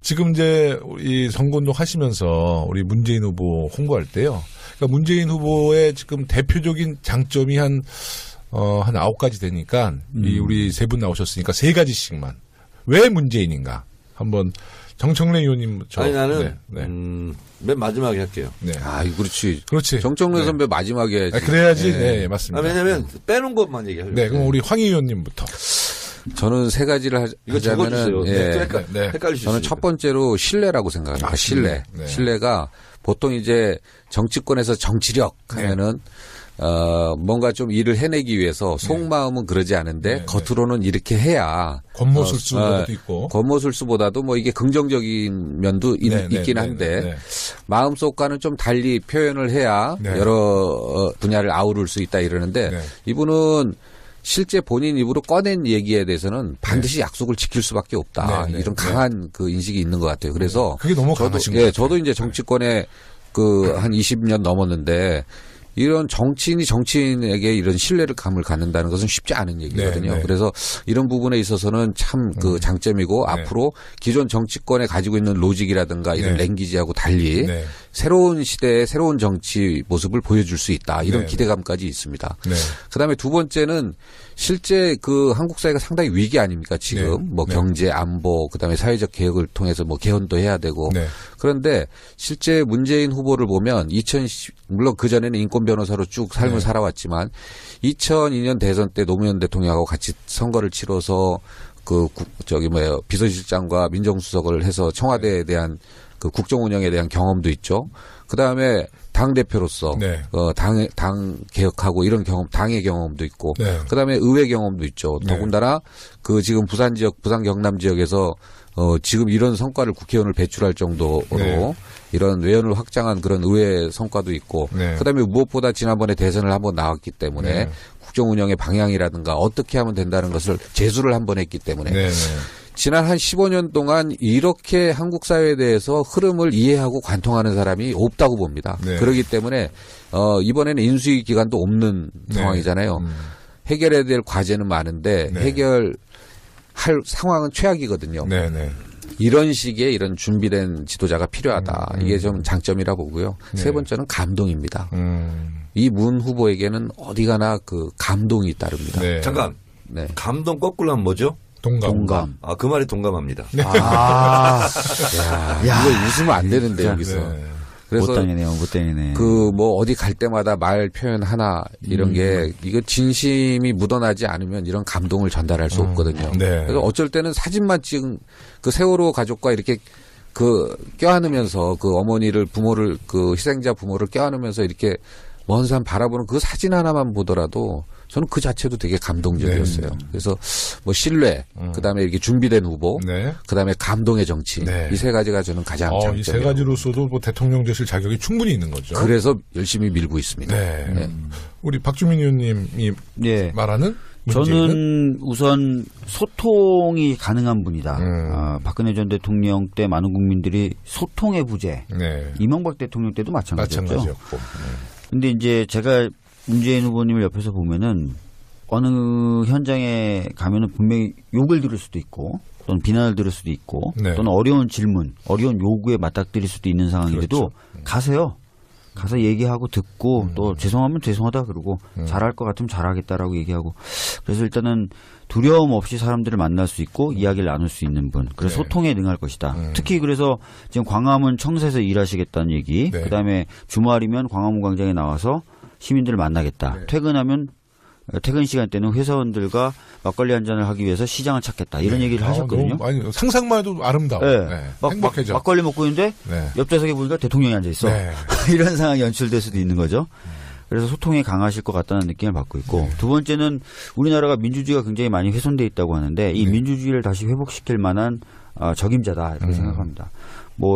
지금 이제 이 선거운동 하시면서 우리 문재인 후보 홍보할 때요. 그러니까 문재인 후보의 지금 대표적인 장점이 한 9가지 되니까 이 우리 세 분 나오셨으니까 3가지씩만. 왜 문재인인가? 한번 정청래 의원님. 아니 나는 맨 마지막에 할게요. 네. 그렇지. 그렇지. 정청래 네. 선배 마지막에 해야지. 그래야지. 네, 맞습니다. 왜냐면 빼놓은 것만 얘기하려고. 네, 그럼 우리 황 의원님부터. 저는 3가지를 이거 적어주세요. 하자면은 헷갈릴 수 저는 있으니까. 첫 번째로 신뢰라고 생각합니다. 신뢰. 네. 신뢰가 보통 이제 정치권에서 정치력 하면은 뭔가 좀 일을 해내기 위해서 속마음은 그러지 않은데 겉으로는 이렇게 해야 권모술수도 있고 권모술수보다도 뭐 이게 긍정적인 면도 있긴 한데 마음속과는 좀 달리 표현을 해야 여러 분야를 아우를 수 있다 이러는데 이분은 실제 본인 입으로 꺼낸 얘기에 대해서는 반드시 약속을 지킬 수밖에 없다. 이런 강한 그 인식이 있는 것 같아요. 그래서 그게 너무 강하신 것 같아요. 저도 이제 정치권에 한 20년 넘었는데 이런 정치인이 정치인에게 이런 신뢰를 감을 갖는다는 것은 쉽지 않은 얘기거든요. 그래서 이런 부분에 있어서는 참 그 장점이고 앞으로 기존 정치권에 가지고 있는 로직이라든가 이런 랭귀지하고 달리 새로운 시대의 새로운 정치 모습을 보여줄 수 있다. 이런 기대감까지 있습니다. 그다음에 두 번째는 실제 그 한국 사회가 상당히 위기 아닙니까 지금 뭐 경제 안보 그다음에 사회적 개혁을 통해서 뭐 개헌도 해야 되고 그런데 실제 문재인 후보를 보면 물론 그 전에는 인권 변호사로 쭉 삶을 살아왔지만 2002년 대선 때 노무현 대통령하고 같이 선거를 치러서 비서실장과 민정수석을 해서 청와대에 대한 그 국정 운영에 대한 경험도 있죠. 그 다음에 당 대표로서 당 개혁하고 이런 경험, 당의 경험도 있고, 그 다음에 의회 경험도 있죠. 더군다나 그 지금 부산 경남 지역에서 지금 이런 성과를 국회의원을 배출할 정도로 이런 외연을 확장한 그런 의회 성과도 있고, 그 다음에 무엇보다 지난번에 대선을 한번 나왔기 때문에 국정 운영의 방향이라든가 어떻게 하면 된다는 것을 제수를 한번 했기 때문에. 지난 한 15년 동안 이렇게 한국 사회에 대해서 흐름을 이해하고 관통하는 사람이 없다고 봅니다. 그렇기 때문에 이번에는 인수위 기간도 없는 상황이잖아요. 해결해야 될 과제는 많은데 해결할 상황은 최악이거든요. 이런 식의 이런 준비된 지도자가 필요하다. 이게 좀 장점이라 보고요. 세 번째는 감동입니다. 이 문 후보에게는 어디 가나 그 감동이 따릅니다. 잠깐. 감동 거꾸로 하면 뭐죠? 동감. 그 말이 동감합니다. 야, 이거 웃으면 안 되는데, 여기서. 그래서. 못 다니네. 어디 갈 때마다 말 표현 하나, 이런 게, 이거 진심이 묻어나지 않으면 이런 감동을 전달할 수 없거든요. 그래서 어쩔 때는 사진만 찍은 그 세월호 가족과 이렇게 껴안으면서 어머니를, 부모를, 희생자 부모를 껴안으면서 이렇게 먼 산 바라보는 그 사진 하나만 보더라도 저는 그 자체도 되게 감동적이었어요. 그래서 신뢰, 그다음에 이렇게 준비된 후보, 그다음에 감동의 정치 이 3가지가 저는 가장 장점이에요. 이 3가지로서도 되통령 되실 자격이 충분히 있는 거죠. 그래서 열심히 밀고 있습니다. 우리 박주민 의원님이 말하는 문제는? 저는 우선 소통이 가능한 분이다. 박근혜 전 대통령 때 많은 국민들이 소통의 부재. 이명박 대통령 때도 마찬가지였고. 근데 이제 제가 문재인 후보님을 옆에서 보면은 어느 현장에 가면은 분명히 욕을 들을 수도 있고 또는 비난을 들을 수도 있고 또는 어려운 질문, 어려운 요구에 맞닥뜨릴 수도 있는 상황인데도 가세요. 가서 얘기하고 듣고 또 죄송하면 죄송하다 그러고 잘할 것 같으면 잘하겠다라고 얘기하고 그래서 일단은 두려움 없이 사람들을 만날 수 있고 이야기를 나눌 수 있는 분. 그래서 소통에 능할 것이다. 특히 그래서 지금 광화문 청사에서 일하시겠다는 얘기 그다음에 주말이면 광화문 광장에 나와서 시민들을 만나겠다. 퇴근하면 퇴근 시간 때는 회사원들과 막걸리 한 잔을 하기 위해서 시장을 찾겠다. 이런 얘기를 하셨거든요. 상상만 해도 아름다워. 행복해져. 막걸리 먹고 있는데 옆좌석에 보니까 대통령이 앉아 있어. 이런 상황이 연출될 수도 있는 거죠. 그래서 소통이 강하실 것 같다는 느낌을 받고 있고 두 번째는 우리나라가 민주주의가 굉장히 많이 훼손돼 있다고 하는데 이 민주주의를 다시 회복시킬 만한 적임자다 이렇게 생각합니다.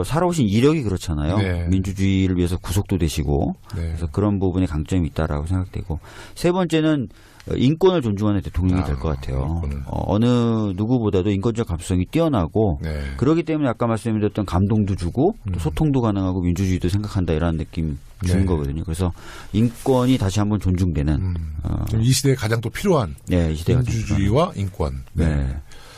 살아오신 이력이 그렇잖아요. 민주주의를 위해서 구속도 되시고 그래서 그런 부분에 강점이 있다라고 생각되고 세 번째는 인권을 존중하는 대통령이 될 것 같아요. 어느 누구보다도 인권적 감수성이 뛰어나고 그렇기 때문에 아까 말씀드렸던 감동도 주고 또 소통도 가능하고 민주주의도 생각한다 이런 느낌 주는 거거든요. 그래서 인권이 다시 한번 존중되는 이 시대에 가장 또 필요한 이 시대가 민주주의와 인권.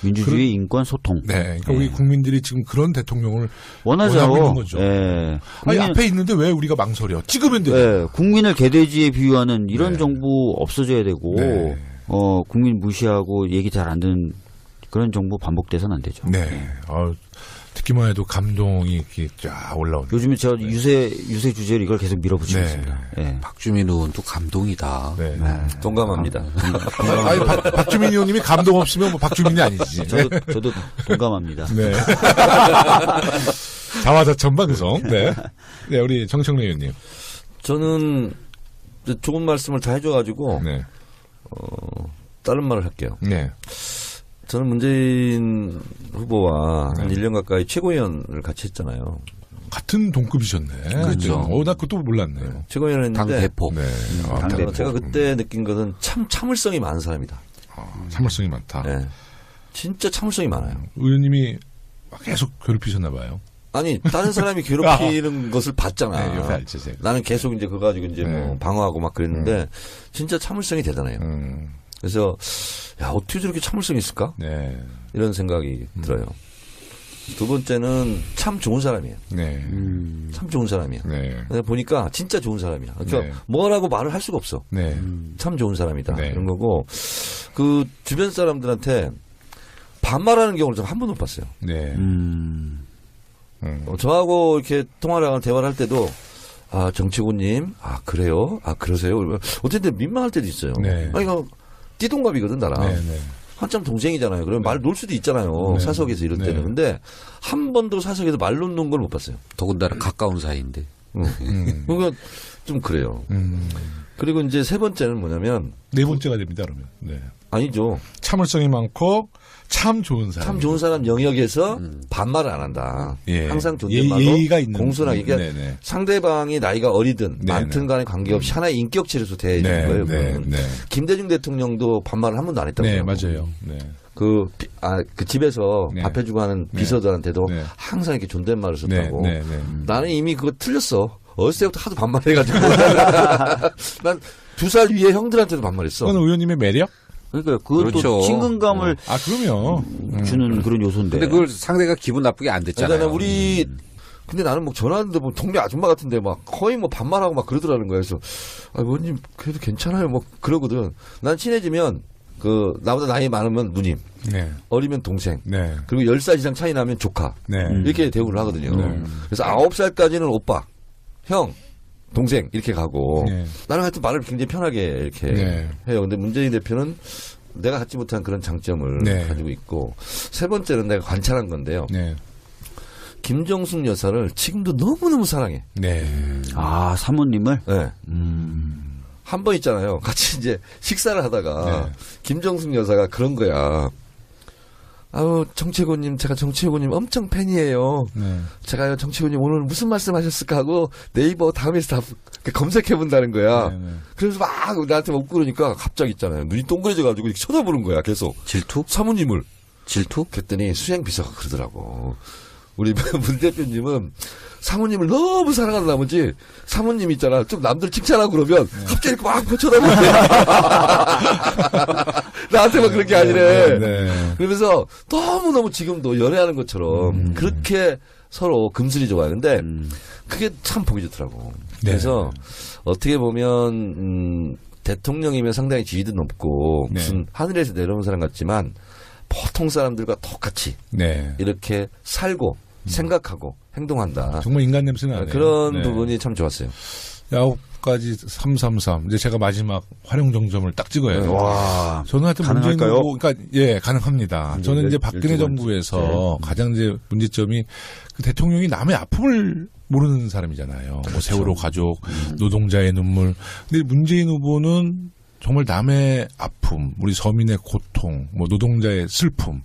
민주주의, 인권, 소통. 네, 그러니까 우리 국민들이 지금 그런 대통령을 원하죠. 원하고 있는 거죠. 예. 아니, 앞에 있는데 왜 우리가 망설여? 찍으면 돼. 예. 국민을 개돼지에 비유하는 이런 정부 없어져야 되고, 국민 무시하고 얘기 잘 안 듣는 그런 정부 반복돼서는 안 되죠. 네. 듣기만 해도 감동이 이렇게 쫙 올라오는. 요즘에 저 유세 주제로 이걸 계속 밀어붙이고 있습니다. 네. 박주민 의원도 감동이다. 네. 동감합니다. 아니, 박주민 의원님이 감동 없으면 뭐 박주민이 아니지. 저도 동감합니다. 네. 자화자찬 방송. 네. 네, 우리 정청래 의원님. 저는 좋은 말씀을 다 해줘가지고 다른 말을 할게요. 네. 저는 문재인 후보와 한 1년 가까이 최고위원을 같이 했잖아요. 같은 동급이셨네. 그렇죠. 나 그것도 몰랐네요. 최고위원을 했는데. 당대표. 네. 당대표. 제가 그때 느낀 것은 참 참을성이 많은 사람이다. 참을성이 많다. 네. 진짜 참을성이 많아요. 의원님이 계속 괴롭히셨나 봐요. 아니, 다른 사람이 괴롭히는 것을 봤잖아. 네, 옆에 알지, 제가. 나는 계속 이제 그거 가지고 이제 뭐 방어하고 막 그랬는데 진짜 참을성이 대단해요. 그래서 야, 어떻게 저렇게 참을성이 있을까? 네. 이런 생각이 들어요. 두 번째는 참 좋은 사람이에요. 네. 참 좋은 사람이야. 네. 보니까 진짜 좋은 사람이야. 그러니까 네. 뭐라고 말을 할 수가 없어. 네. 참 좋은 사람이다. 네. 이런 거고 그 주변 사람들한테 반말하는 경우를 한 번도 못 봤어요. 네. 저하고 이렇게 대화를 할 때도 정치구님, 그래요? 그러세요? 어쨌든 민망할 때도 있어요. 네. 이거 띠동갑이거든, 나랑. 네. 네. 한참 동생이잖아요. 그러면 말 놓을 수도 있잖아요. 사석에서 이럴 때는. 근데 한 번도 사석에서 말 놓는 걸 못 봤어요. 더군다나 가까운 사이인데. 그러니까 좀 그래요. 그리고 이제 세 번째는 뭐냐면. 네 번째가 됩니다, 그러면. 네. 아니죠. 참을성이 많고 참 좋은 사람. 참 좋은 사람 영역에서 반말을 안 한다. 예. 항상 존댓말로 예의가 있는 공손하게. 그러니까 상대방이 나이가 어리든 많든 간에 관계없이 하나의 인격체로서 대해주는 거예요. 김대중 대통령도 반말을 한 번도 안 했다고. 네, 맞아요. 네. 그 집에서 밥 해주고 하는 비서들한테도 항상 이렇게 존댓말을 썼다고. 나는 이미 그거 틀렸어. 어렸을 때부터 하도 반말해가지고. 난 2살 위에 형들한테도 반말했어. 그건 의원님의 매력? 그러니까 그것도 그렇죠. 친근감을 그럼요. 주는 그런 요소인데. 근데 그걸 상대가 기분 나쁘게 안 됐잖아요. 근데 나는 뭐 전화하는데 뭐 동네 아줌마 같은데 막 거의 뭐 반말하고 막 그러더라는 거예요. 그래서 의원님 그래도 괜찮아요. 뭐 그러거든. 난 친해지면 나보다 나이 많으면 누님, 어리면 동생, 그리고 10살 이상 차이 나면 조카, 이렇게 대우를 하거든요. 그래서 9살까지는 오빠, 형, 동생 이렇게 가고 나는 하여튼 말을 굉장히 편하게 이렇게 해요. 근데 문재인 대표는 내가 갖지 못한 그런 장점을 가지고 있고 세 번째는 내가 관찰한 건데요. 김정숙 여사를 지금도 너무너무 사랑해. 사모님을? 네. 한 번 있잖아요. 같이 이제 식사를 하다가 김정숙 여사가 그런 거야. 정치고님, 제가 정치고님 엄청 팬이에요. 제가요, 정치고님 오늘 무슨 말씀 하셨을까 하고 네이버 다음에서 다 검색해 본다는 거야. 그래서 막 나한테 못 그러니까 갑자기 있잖아요. 눈이 동그래져가지고 이렇게 쳐다보는 거야, 계속. 질투? 사모님을. 질투? 그랬더니 수행비서가 그러더라고. 우리 문 대표님은 사모님을 너무 사랑하는 나머지 사모님 있잖아. 좀 남들 칭찬하고 그러면 갑자기 이렇게 막 쳐다보는데. 나한테만 그런 게 아니래. 그러면서 너무너무 지금도 연애하는 것처럼 그렇게 서로 금슬이 좋아요. 근데 그게 참 보기 좋더라고. 그래서 어떻게 보면 대통령이면 상당히 지위도 높고 무슨 하늘에서 내려온 사람 같지만 보통 사람들과 똑같이 이렇게 살고 생각하고 행동한다. 정말 인간 냄새 나네요. 그런 부분이 참 좋았어요. 9가지 333. 이제 제가 마지막 활용정점을 딱 찍어야 돼요. 와. 저는 하여튼 문재인 후보, 그러니까 가능합니다. 저는 이제 박근혜 정부에서 가장 이제 문제점이 그 대통령이 남의 아픔을 모르는 사람이잖아요. 뭐 세월호 가족, 노동자의 눈물. 근데 문재인 후보는 정말 남의 아픔, 우리 서민의 고통, 뭐 노동자의 슬픔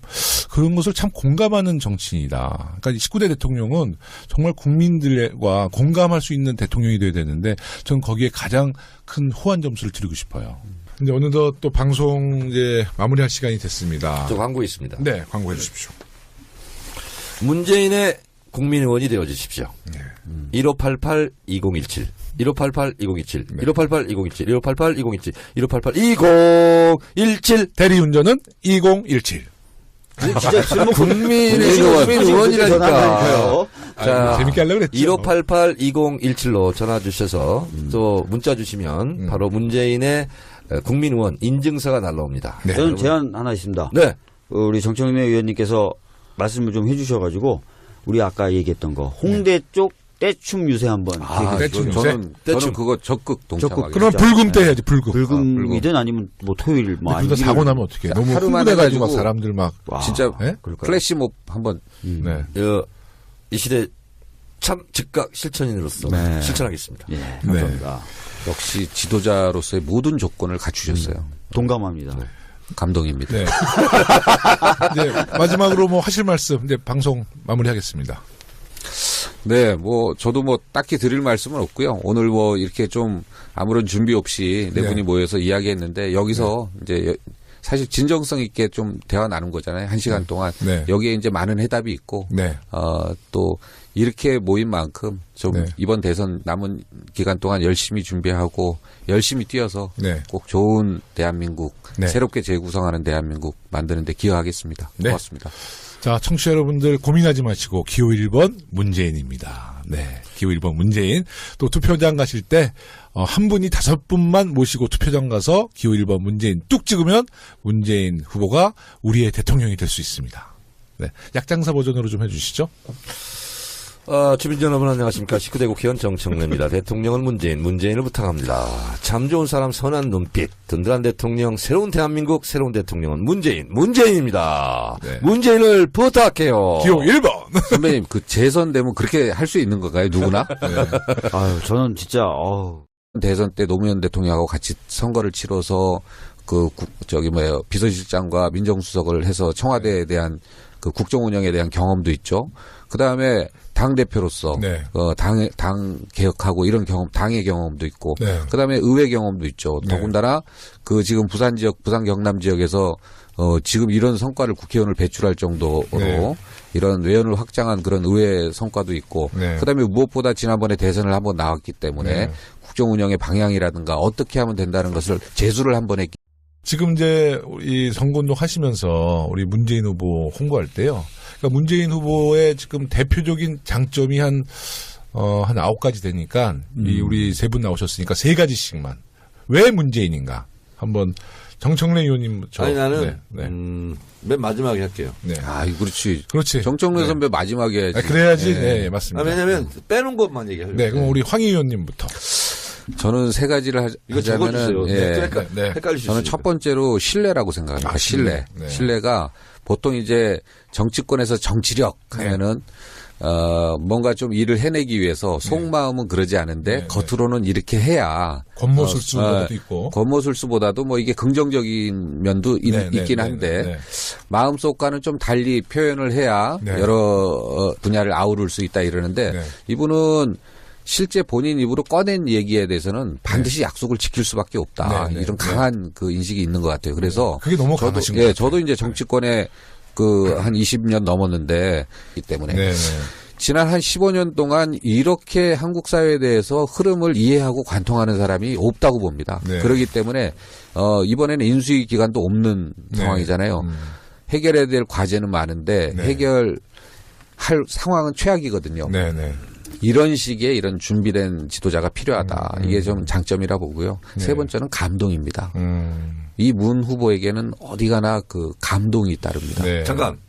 그런 것을 참 공감하는 정치인이다. 그러니까 19대 대통령은 정말 국민들과 공감할 수 있는 대통령이 돼야 되는데 저는 거기에 가장 큰 호환 점수를 드리고 싶어요. 근데 어느덧 또 방송 이제 마무리할 시간이 됐습니다. 저 광고 있습니다. 네, 광고해 주십시오. 문재인의 국민의원이 되어 주십시오. 1588-2017 1588-2027 1588-2027 1588-2027 1588-2017 대리운전은 2017 진짜 술 먹고 국민 의원이라니까. 자, 재밌게 하려고 그랬죠. 1588-2017로 전화 주셔서 또 문자 주시면 바로 문재인의 국민 의원 인증서가 날라옵니다. 네. 저는 제안 하나 있습니다. 네. 우리 정청래 의원님께서 말씀을 좀 해주셔가지고 우리 아까 얘기했던 거 홍대 쪽 떼춤 유세 한번. 떼춤 유세? 저는 그거 적극 동참하겠습니다. 그럼 불금 때 해야지, 불금. 불금이든 아니면 뭐 토요일 뭐 아니면 사고 나면 어떻게 해? 너무 하루만 흥분해가지고 막 사람들 막. 진짜 네? 플래시몹 한번. 네. 이 시대 참 즉각 실천인으로서 실천하겠습니다. 예, 감사합니다. 역시 지도자로서의 모든 조건을 갖추셨어요. 동감합니다. 네. 감동입니다. 네. 이제 마지막으로 뭐 하실 말씀, 이제 방송 마무리하겠습니다. 네, 뭐 저도 뭐 딱히 드릴 말씀은 없고요. 오늘 뭐 이렇게 좀 아무런 준비 없이 네 분이 모여서 이야기했는데 여기서 이제 사실 진정성 있게 좀 대화 나눈 거잖아요. 1시간 동안. 여기에 이제 많은 해답이 있고 또 이렇게 모인 만큼 좀 이번 대선 남은 기간 동안 열심히 준비하고 열심히 뛰어서 꼭 좋은 대한민국, 새롭게 재구성하는 대한민국 만드는 데 기여하겠습니다. 고맙습니다. 자, 청취자 여러분들 고민하지 마시고 기호 1번 문재인입니다. 네, 기호 1번 문재인. 또 투표장 가실 때 한 분이 5분만 모시고 투표장 가서 기호 1번 문재인 뚝 찍으면 문재인 후보가 우리의 대통령이 될 수 있습니다. 네, 약장사 버전으로 좀 해주시죠. 주민 여러분 안녕하십니까. 19대 국회의원 정청래입니다. 대통령은 문재인을 부탁합니다. 참 좋은 사람, 선한 눈빛, 든든한 대통령, 새로운 대한민국, 새로운 대통령은 문재인입니다. 네. 문재인을 부탁해요. 기호 1번. 선배님, 그 재선되면 그렇게 할 수 있는 건가요? 누구나? 아유, 저는 진짜, 대선 때 노무현 대통령하고 같이 선거를 치러서 비서실장과 민정수석을 해서 청와대에 대한 그 국정 운영에 대한 경험도 있죠. 그 다음에 당 대표로서 당 개혁하고 이런 당의 경험도 있고, 그 다음에 의회 경험도 있죠. 더군다나 그 지금 부산 경남 지역에서 지금 이런 성과를 국회의원을 배출할 정도로 이런 외연을 확장한 그런 의회 성과도 있고, 그 다음에 무엇보다 지난번에 대선을 한번 나왔기 때문에 국정 운영의 방향이라든가 어떻게 하면 된다는 것을 제수를 한번 했기. 지금 이제 이 선거운동 하시면서 우리 문재인 후보 홍보할 때요. 그러니까 문재인 후보의 지금 대표적인 장점이 한 9가지 되니까 이 우리 3분 나오셨으니까 3가지씩만. 왜 문재인인가? 한번 정청래 의원님부터. 아니 나는 맨 마지막에 할게요. 네. 그렇지. 그렇지. 정청래 선배 마지막에 해야지. 그래야지. 네, 맞습니다. 왜냐면 빼놓은 것만 얘기하려고. 네, 그럼 우리 황희 의원님부터. 저는 3가지를 하자면은 헷갈릴 수 저는 첫 번째로 신뢰라고 생각합니다. 신뢰. 신뢰가 보통 이제 정치권에서 정치력 하면은 뭔가 좀 일을 해내기 위해서 속마음은 그러지 않은데 겉으로는 이렇게 해야 겉모술수보다도 있고 겉모술수보다도 뭐 이게 긍정적인 면도 있긴 한데 마음속과는 좀 달리 표현을 해야 여러 분야를 아우를 수 있다 이러는데 이분은 실제 본인 입으로 꺼낸 얘기에 대해서는 반드시 약속을 지킬 수밖에 없다. 이런 강한 그 인식이 있는 것 같아요. 그래서 그게 너무 강하신 것 같아요. 저도 이제 정치권에 한 20년 넘었는데 이 때문에 지난 한 15년 동안 이렇게 한국 사회에 대해서 흐름을 이해하고 관통하는 사람이 없다고 봅니다. 그렇기 때문에 이번에는 인수위 기간도 없는 상황이잖아요. 해결해야 될 과제는 많은데 해결할 상황은 최악이거든요. 이런 식의 이런 준비된 지도자가 필요하다. 이게 좀 장점이라 보고요. 3번째는 감동입니다. 이 문 후보에게는 어디 가나 그 감동이 따릅니다. 잠깐.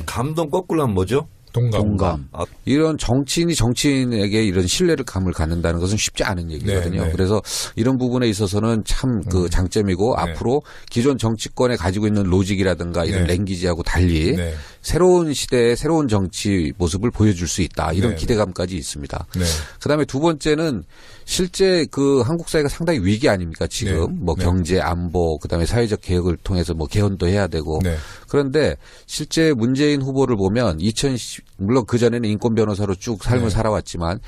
감동 거꾸로 하면 뭐죠? 동감. 이런 정치인에게 이런 신뢰를 감을 갖는다는 것은 쉽지 않은 얘기거든요. 그래서 이런 부분에 있어서는 참 그 장점이고 앞으로 기존 정치권에 가지고 있는 로직이라든가 이런 랭귀지하고 달리 새로운 시대의 새로운 정치 모습을 보여줄 수 있다. 이런 기대감까지 있습니다. 그다음에 2번째는 실제 그 한국 사회가 상당히 위기 아닙니까? 지금 뭐 경제, 안보, 그다음에 사회적 개혁을 통해서 뭐 개헌도 해야 되고 그런데 실제 문재인 후보를 보면 물론 그 전에는 인권 변호사로 쭉 삶을 살아왔지만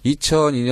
2002년